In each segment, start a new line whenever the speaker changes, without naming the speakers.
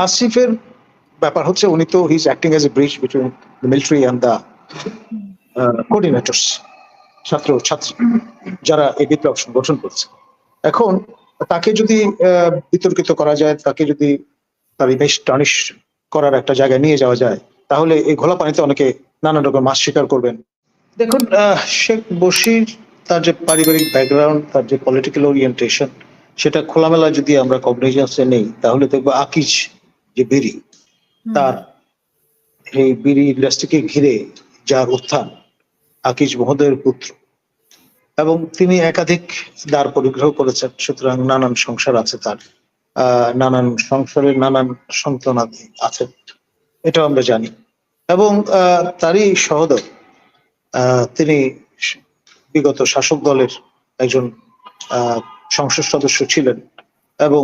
আসিফের ব্যাপার হচ্ছে উনি তো he is acting as a bridge between the military and the কোঅর্ডিনেটরস, ছাত্র ছাত্রী যারা এই বিপ্লব সংগঠন করছে। এখন তাকে যদি বিতর্কিত করা যায়, তাকে যদি তার ইমেজ টার্নিশ করার একটা জায়গায় নিয়ে যাওয়া যায়, তাহলে এই ঘোলা পানিতে অনেকে নানান রকম মাছ শিকার করবেন। দেখুন, শেখ বশির তার যে পারিবারিক ব্যাকগ্রাউন্ড, তার যে পলিটিক্যাল ওরিয়েন্টেশন, সেটা খোলামেলা যদি আমরা কগনিজেন্সে নেই, তাহলে দেখবো আকিজ যে বিড়ি, তার এই বিড়ি ইন্ডাস্ট্রিকে ঘিরে যার উত্থান, আকিজ মহোদয়ের পুত্র, এবং তিনি একাধিক দ্বার পরিগ্রহ করেছেন, সুতরাং নানান সংসার আছে তার, নানান সংসারের নানান সন্তানাদি আছেন, এটাও আমরা জানি। এবং তারই সহোদর, তিনি বিগত শাসক দলের একজন সংসদ সদস্য ছিলেন এবং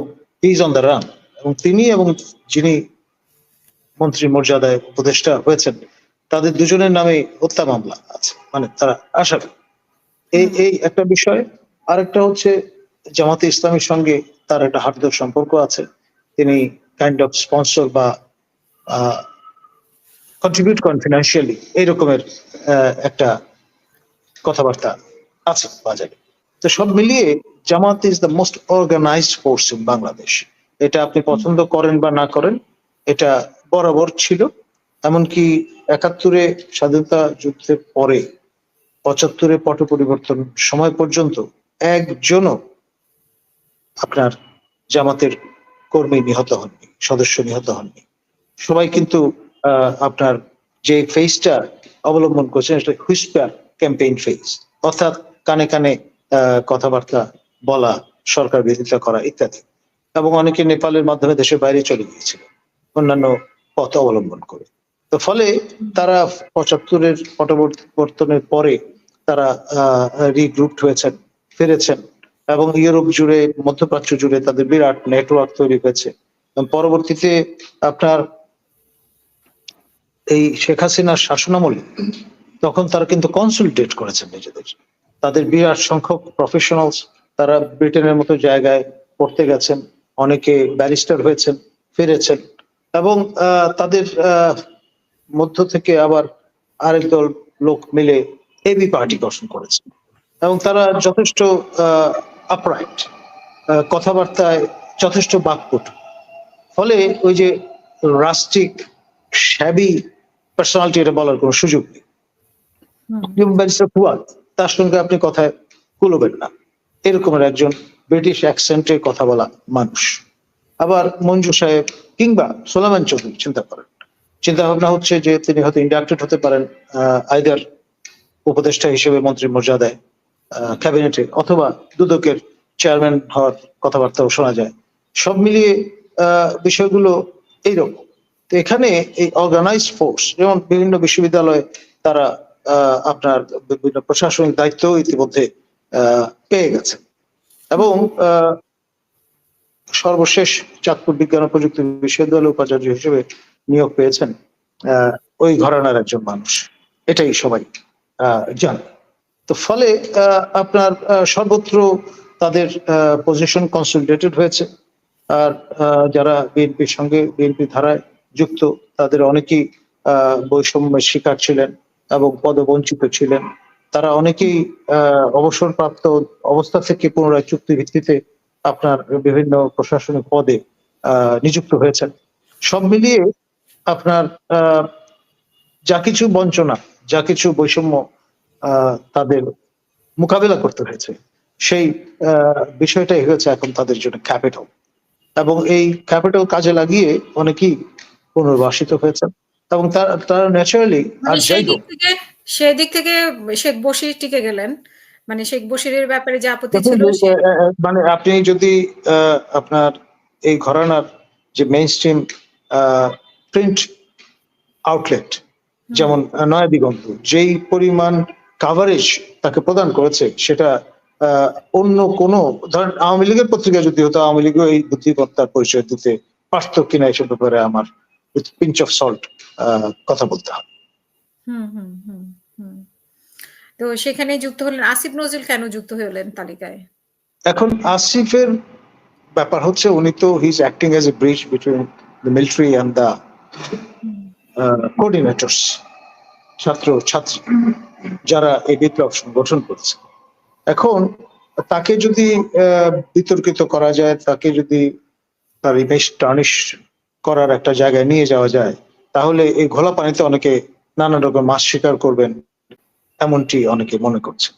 ইজ অন দ্য রান, এবং তিনি এবং যিনি মন্ত্রী মর্যাদায় উপদেষ্টা হয়েছেন, তাদের দুজনের নামে হত্যা মামলা আছে, মানে তারা আসামি। এই একটা বিষয়। আরেকটা হচ্ছে জামাতে ইসলামের সঙ্গে তার একটা হার্দক সম্পর্ক আছে, তিনি কাইন্ড অফ স্পন্সর বা কন্ট্রিবিউট করেন ফিনান্সিয়ালি, এইরকমের একটা কথাবার্তা আছে বাজারে। তো সব মিলিয়ে Jamaat is the most organised force in Bangladesh. এটা আপনি পছন্দ করেন বা না করেন, এটা বরাবর ছিল। এমনকি ৭১-এ স্বাধীনতা যুদ্ধের পরে, ৭৫-এ পট পরিবর্তন সময় পর্যন্ত একজনও আপনার জামাতের কর্মী নিহত হননি, সদস্য নিহত হননি। সবাই কিন্তু আপনার যে ফেজটা অবলম্বন করছেন, সেটা হুইসপার ক্যাম্পেইন ফেজ, অর্থাৎ কানে কানে কথাবার্তা বলা, সরকার বিরোধিতা করা ইত্যাদি। এবং অনেকে নেপালের মাধ্যমে দেশের বাইরে চলে গিয়েছিল অন্যান্য পথ অবলম্বন করে। তো ফলে তারা ৭৫-এর পরিবর্তনের পরে তারা রিগ্রুপড হয়েছেন, ফিরেছেন, এবং ইউরোপ জুড়ে, মধ্যপ্রাচ্য জুড়ে তাদের বিরাট নেটওয়ার্ক তৈরি হয়েছে। পরবর্তীতে আপনার এই শেখ হাসিনার শাসনামলে তখন তারা কিন্তু কনসলিডেট করেছেন নিজেদের, তাদের বিরাট সংখ্যক প্রফেশনালস, তারা ব্রিটেনের মতো জায়গায় পড়তে গেছেন, অনেকে ব্যারিস্টার হয়েছেন, ফিরেছেন, এবং তাদের মধ্য থেকে আবার আরেক দল লোক মিলে এবি পার্টি গঠন করেছেন, এবং তারা যথেষ্ট আপরাইট, কথাবার্তায় যথেষ্ট বাকপটু। ফলে ওই যে রাষ্ট্রিক শ্যাবি পার্সোনালিটি, এটা বলার কোনো সুযোগ নেই। ব্যারিস্টার ফুয়াদ, তার সঙ্গে আপনি কথায় কুলবেন না, এরকমের একজন ব্রিটিশ অ্যাকসেন্টে কথা বলা মানুষ। আবার মঞ্জু সাহেব কিংবা সোলাইমান চৌধুরী, চিন্তা ভাবনা হচ্ছে যে তিনি হয়তো ইন্ডাক্টেড হতে পারেন আইদার উপদেষ্টা হিসেবে মন্ত্রীর মর্যাদায় ক্যাবিনেটে, অথবা দুদকের চেয়ারম্যান হওয়ার কথাবার্তাও শোনা যায়। সব মিলিয়ে বিষয়গুলো এইরকম। তো এখানে এই অর্গানাইজ ফোর্স, যেমন বিভিন্ন বিশ্ববিদ্যালয়ে তারা আপনার বিভিন্ন প্রশাসনিক দায়িত্ব ইতিমধ্যে পেয়ে গেছে, এবং সর্বশেষ চাঁদপুর বিজ্ঞান ও প্রযুক্তি বিশ্ববিদ্যালয়ের উপাচার্য হিসেবে নিয়োগ পেয়েছেন ওই ঘরানার একজন মানুষ, এটাই সবাই জানে। তো ফলে আপনার সর্বত্র তাদের পজিশন কনসলিডেটেড হয়েছে। আর যারা বিএনপির সঙ্গে, বিএনপি ধারায় যুক্ত, তাদের অনেকেই বৈষম্যের শিকার ছিলেন এবং পদবঞ্চিত ছিলেন। তারা অনেকেই অবসরপ্রাপ্ত অবস্থা থেকে পুনরায় চুক্তি ভিত্তিতে আপনার বিভিন্ন প্রশাসনিক পদে নিযুক্ত হয়েছেন। সব মিলিয়ে আপনার যা কিছু বঞ্চনা, যা কিছু বৈষম্য তাদের মোকাবেলা করতে হয়েছে, সেই বিষয়টাই হয়েছে এখন তাদের জন্য ক্যাপিটাল, এবং এই ক্যাপিটাল কাজে লাগিয়ে অনেকেই পুনর্বাসিত হয়েছেন, এবং তারা ন্যাচারালি আর যাই হোক,
সেই দিক থেকে শেখ বশির টিকে গেলেন। মানে শেখ বশিরের ব্যাপারে যে আপত্তি ছিল,
মানে আপনি যদি আপনার এই ঘরানার যে মেইন স্ট্রিম প্রিন্ট আউটলেট, যেমন নয়া দিগন্ত, যেই পরিমাণ কাভারেজ তাকে প্রদান করেছে, সেটা অন্য কোনো, ধরেন আওয়ামী লীগের পত্রিকা যদি হতো, আওয়ামী লীগও এই বুদ্ধিমত্তার পরিচয় দিতে পারত কিনা, এসব ব্যাপারে আমার পিঞ্চ অফ সল্ট কথা বলতে হবে।
তো সেখানে যুক্ত হলেন আসিফ নজরুল। কেন যুক্ত হলেন তালিকায়?
এখন আসিফের ব্যাপার হচ্ছে উনি তো he is acting as a bridge between the military and the coordinators, ছাত্র ছাত্রী যারা এই বিপ্লব সংগঠন করছে। এখন তাকে যদি বিতর্কিত করা যায়, তাকে যদি তার ইমেজ টার্নিশ করার একটা জায়গায় নিয়ে যাওয়া যায়, তাহলে এই ঘোলা পানিতে অনেকে নানান রকম মাছ শিকার করবেন, এমনটি অনেকে মনে করছে।